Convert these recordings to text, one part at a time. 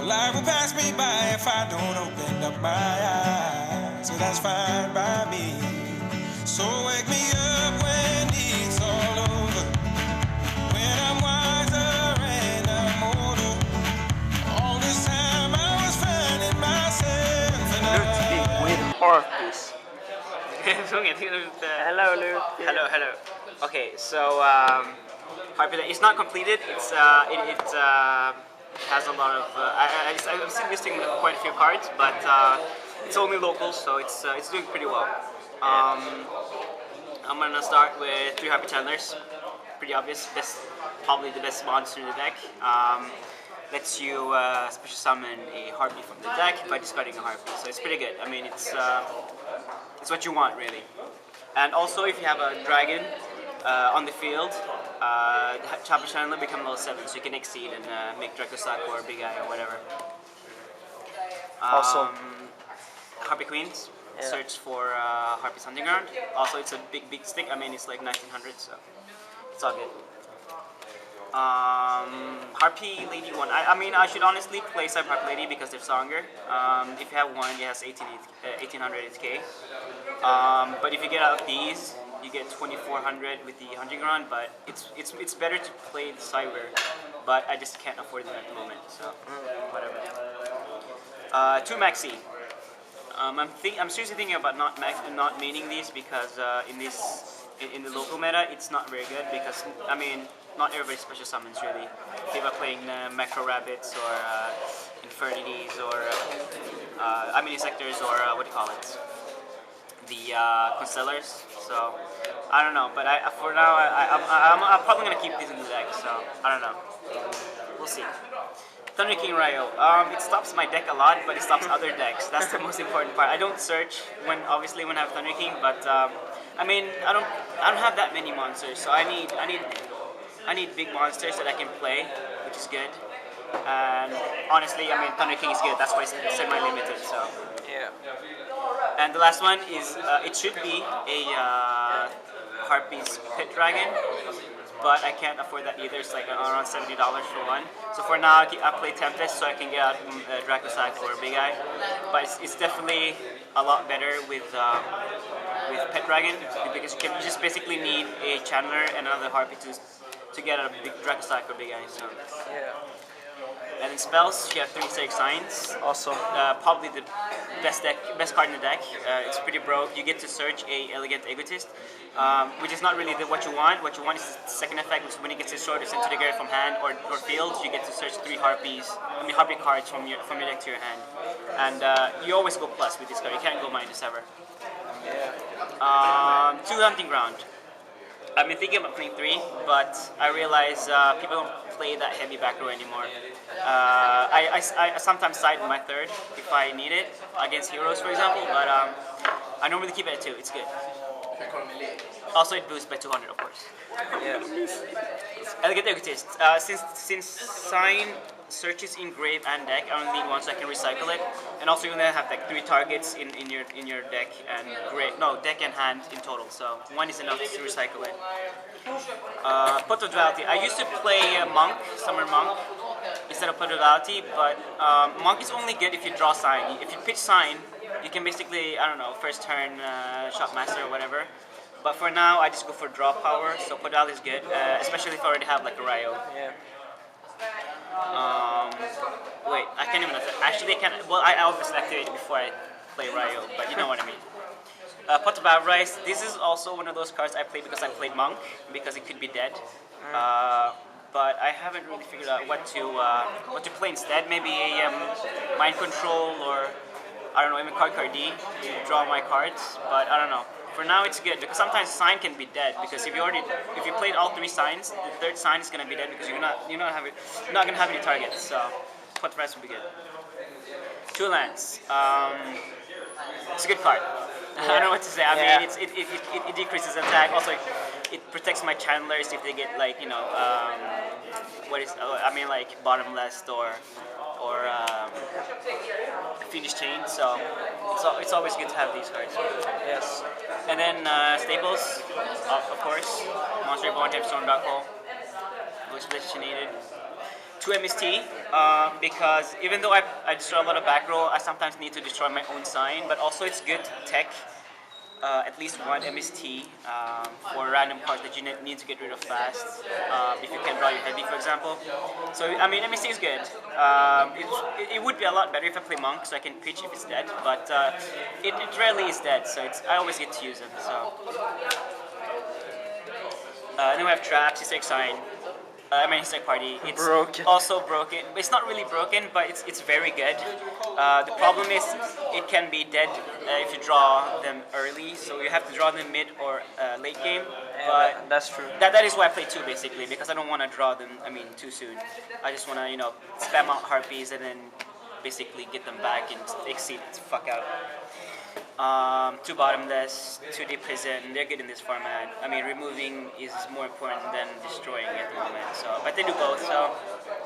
life will pass me by if I don't open up my eyes. So that's fine by me. So wake me up when it's all over, when I'm wiser and I'm older. All this time I was finding myself and Lutfi with Harpies. Hello, Lutfi. Hello. Okay, so Harpie, it's not completed. It has a lot of. I'm still missing quite a few cards, but it's only local, so it's doing pretty well. I'm gonna start with 3 Harpie Chandlers. Pretty obvious. Probably the best monster in the deck. Lets you special summon a Harpie from the deck by discarding a Harpie. So it's pretty good. I mean, it's what you want really. And also, if you have a dragon on the field, Chopper Chandler become level 7, so you can exceed and make Dracosac or Big Eye or whatever. Also, Harpie Queens. Yeah. Search for Harpie's Hunting Ground. Also, it's a big stick. I mean, it's like 1900, so it's all good. Harpie Lady 1. I mean, I should honestly play Cyber Harpie Lady because they're stronger. If you have one, it has 1800 HK. But if you get out of these, you get 2400 with the Hunting Ground. But it's better to play the Cyber. But I just can't afford them at the moment, so whatever. 2 Maxi. I'm seriously thinking about not maining these because in the local meta it's not very good because I mean not everybody special summons really. People are playing Macro Rabbits or Infernities or I mean Insectors or what do you call it? The Constellars. So I don't know, but for now I'm probably gonna keep these in the deck. So I don't know. We'll see. Thunder King Ryo. It stops my deck a lot, but it stops other decks. That's the most important part. I don't search obviously when I have Thunder King, but I mean I don't have that many monsters, so I need big monsters that I can play, which is good. And honestly, I mean Thunder King is good. That's why it's semi-limited. So yeah. And the last one is it should be a Harpie's Pit Dragon. But I can't afford that either. It's like around $70 for one. So for now, I play Tempest so I can get out Dracosac or Big Eye. But it's definitely a lot better with Pet Dragon because you just basically need a Chandler and another Harpie to get a big Dracosac or Big Eye. So. Yeah. And in spells, she has 3 Static Signs. Also, probably the best card in the deck. It's pretty broke. You get to search a Elegant Egotist, which is not really what you want. What you want is the second effect, which is when it gets destroyed or sent to the grave from hand or field, you get to search 3 Harpie cards from your deck to your hand. And you always go plus with this card. You can't go minus ever. yeah. 2 Hunting Ground. I've been thinking about playing 3, but I realize people don't play that heavy back row anymore. I sometimes side with my 3rd if I need it against heroes, for example, but I normally keep it at 2. It's good. Also, it boosts by 200, of course. Yeah. Elegant Egotist. Since Sign searches in grave and deck, I only need one so I can recycle it. And also, you only have like 3 targets in your deck and deck and hand in total. So 1 is enough to recycle it. Pot of Duality. I used to play Monk, Summer Monk, instead of Pot of Duality, but Monk is only good if you draw Sign. If you pitch Sign, you can basically, I don't know, first turn Shopmaster or whatever. But for now, I just go for draw power, so Pot of Duality is good, especially if I already have like a Ryo. Yeah. Wait, I can't even. Actually, I can. Well, I obviously activate it before I play Ryo, but you know what I mean. Pot of Avarice. This is also one of those cards I play because I played Monk because it could be dead. But I haven't really figured out what to play instead. Maybe a Mind Control or I don't know, even Card D to draw my cards. But I don't know. For now, it's good because sometimes Sign can be dead because if you played all 3 signs, the 3rd sign is gonna be dead because you're not gonna have any targets. So Pot of Avarice will be good. 2 lands. It's a good card. I don't know what to say. I mean, it decreases attack. Also, it protects my Chandlers if they get like like bottomless or Phoenix Chain. So it's always good to have these cards. Yes. And then staples, of course, Monster Born Type Storm Dark Hole, which is needed. 2 MST because even though I destroy a lot of back row, I sometimes need to destroy my own sign, but also it's good to tech at least one MST for random cards that you need to get rid of fast if you can draw your heavy, for example. So, I mean, MST is good. It would be a lot better if I play Monk, so I can pitch if it's dead, but it rarely is dead, so I always get to use them. So. Then we have Traps, His Sign. His Party. It's Broken. also broken. It's not really broken, but it's very good. The problem is it can be dead if you draw them early, so you have to draw them mid or late game. But That's true. that is why I play 2 basically, because I don't want to draw them. too soon. I just want to spam out Harpies and then basically get them back and exceed the fuck out. 2 bottomless, 2 deep prison. They're good in this format. I mean, removing is more important than destroying at the moment. So, but they do both. So,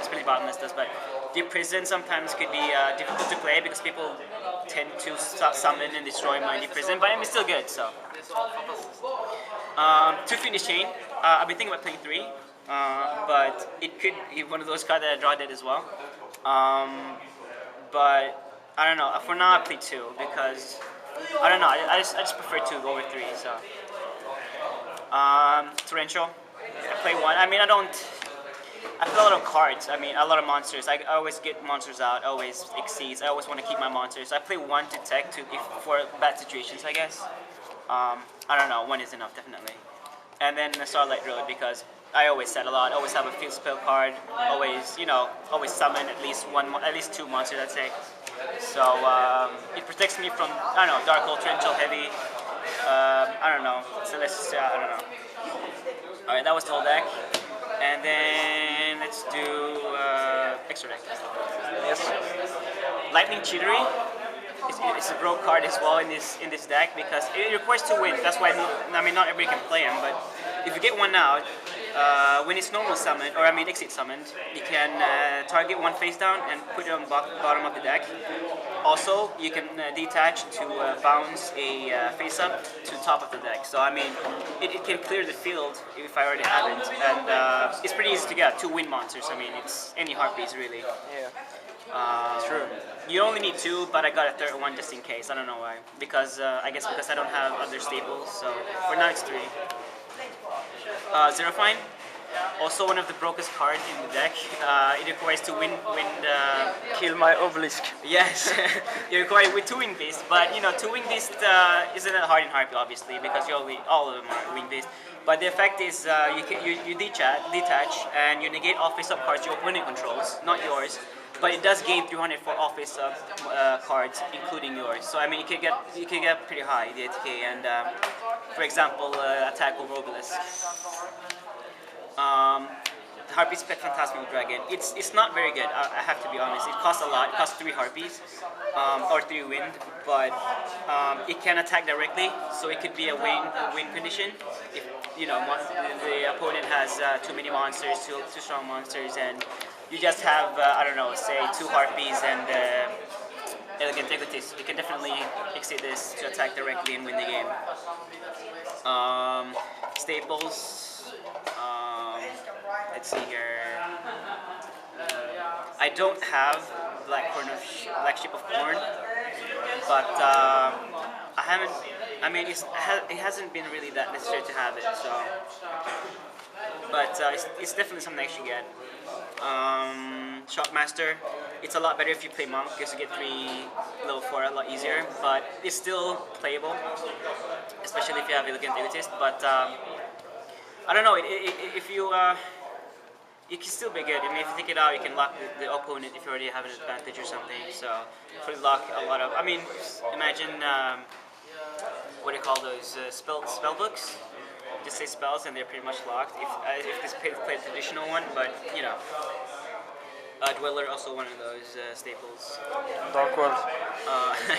especially bottomless does. But deep prison sometimes could be difficult to play because people tend to summon and destroy my deep prison. But it's still good. So, 2 finish chain. I've been thinking about playing 3, but it could be one of those cards that I draw dead as well. But I don't know. For now, I play 2 because. I don't know. I just prefer 2 over 3. So, torrential. I play 1. I mean, I play a lot of cards. I mean, a lot of monsters. I always get monsters out. Always exceeds. I always want to keep my monsters. So I play 1 to tech for bad situations, I guess. I don't know. 1 is enough, definitely. And then the Starlight Road because I always set a lot. Always have a field spell card. Always, always summon at least 2 monsters, I'd say. So it protects me from, I don't know, Dark Hole, Torrential, Heavy, I don't know, Celestia, I don't know. Alright, that was the whole deck. And then let's do extra deck. Yes. Lightning Cheatery. It's a broke card as well in this deck because it requires 2 wins. That's why, not everybody can play him, but if you get 1 out, when it's normal summoned, or exit summoned, you can target 1 face down and put it on the bottom of the deck. Also, you can detach to bounce a face up to the top of the deck. So it can clear the field if I already haven't, and it's pretty easy to get 2 win monsters. It's any Harpies really. Yeah. True. You only need 2, but I got a third one just in case. I don't know why. Because I guess because I don't have other staples. So for now it's 3. Zero Fine, also one of the brokest cards in the deck. It requires to win Kill my obelisk. Yes, you require with 2 wing beasts, but 2 wing beasts isn't that hard in Harpie obviously because all of them are wing beasts. But the effect is you detach and you negate all face-up cards your opponent controls, not yours. But it does gain 300 for all face-up cards, including yours. So it can get pretty high the ATK. And for example, attack over obelisk. Harpie's Pet Phantasmal Dragon. It's not very good. I have to be honest. It costs a lot. It costs 3 Harpies or 3 wind, but it can attack directly. So it could be a win condition if the opponent has too many monsters, too strong monsters, and you just have I don't know, say 2 Harpies and Elegant Egotist. You can definitely exceed this to attack directly and win the game. Staples. Let's see here. I don't have Black Sheep of Corn, but I haven't. It hasn't been really that necessary to have it. So, but it's definitely something I should get. Shockmaster. It's a lot better if you play Monk because you get 3 level 4 a lot easier, but it's still playable, especially if you have Elegant Egotist. But I don't know, if you can still be good. If you take it out, you can lock the opponent if you already have an advantage or something. So probably lock a lot of. Imagine what do you call those spell books? Just say spells and they're pretty much locked. If this play the traditional one, but Dweller also one of those staples. Dark World.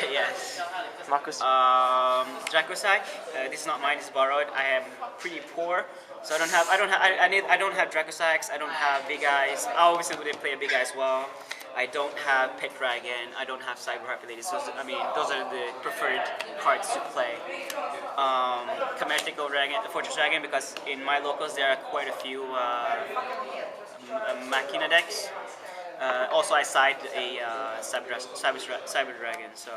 Yes. Marcus. Dracosac. This is not mine. It's borrowed. I am pretty poor, so I don't have Dracosacs. I don't have Big Eyes. I obviously would play a Big Eye as well. I don't have Pet Dragon. I don't have Cyber Harpie Lady. So those are the preferred cards to play. Chimerical Dragon, Fortress Dragon, because in my locals there are quite a few Machina decks. Also, I side a Cyber Dragon, so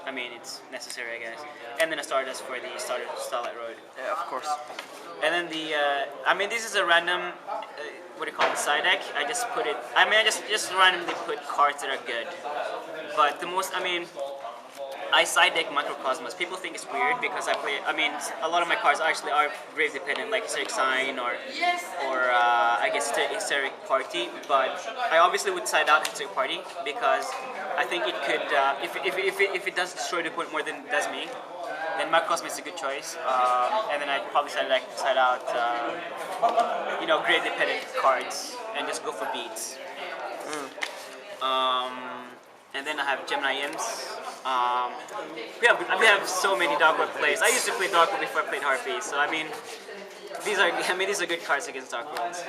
I mean it's necessary, I guess. And then a Stardust for the Starlight Road. Yeah, of course. And then I mean, this is a random, what do you call it, side deck. I just put it. I mean, I just randomly put cards that are good. But the most, I mean, I side deck Microcosmos. People think it's weird because I play. I mean, a lot of my cards actually are grave dependent, like Hysteric Sign or I guess Hysteric Party. But I obviously would side out Hysteric Party because I think it could, if it does destroy the opponent more than it does me, then Microcosmos is a good choice. And then I'd probably side out, grade dependent cards and just go for beats. And then I have Gemini Imps. We have so many Dark World plays. I used to play Dark World before I played Harpies, so I mean, these are good cards against Dark Worlds.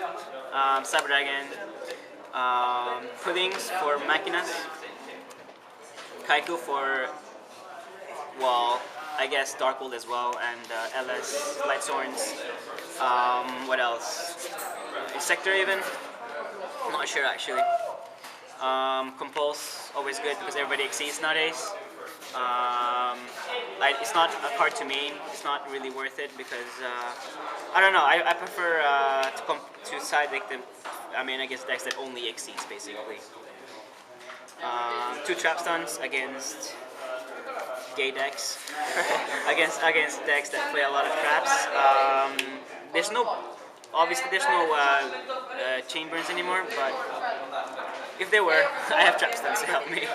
Cyber Dragon, Puddings for Machinas, Kaiku for, well, I guess Dark World as well, and LS, Light Sworns. What else? Sector even? I'm not sure actually. Compulse, always good because everybody exceeds nowadays. It's not a card to main. It's not really worth it because I don't know. I prefer to side deck them. I mean, I guess decks that only exceeds basically. 2 trap stuns against gay decks. against decks that play a lot of traps. Obviously there's no chain burns anymore, but if there were, I have trap stuns to help me.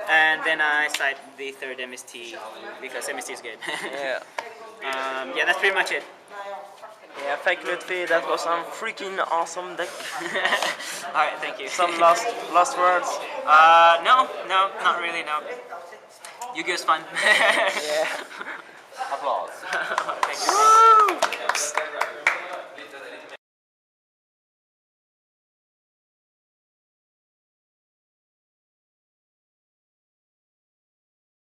And then I side the third MST because MST is good. Yeah. Yeah, that's pretty much it. Yeah, thank you, Lutfi. That was some freaking awesome deck. Alright, thank you. Some last words. No, not really, no. Yu-Gi-Oh! Was fun. Yeah. Applause. Thank you. Woo!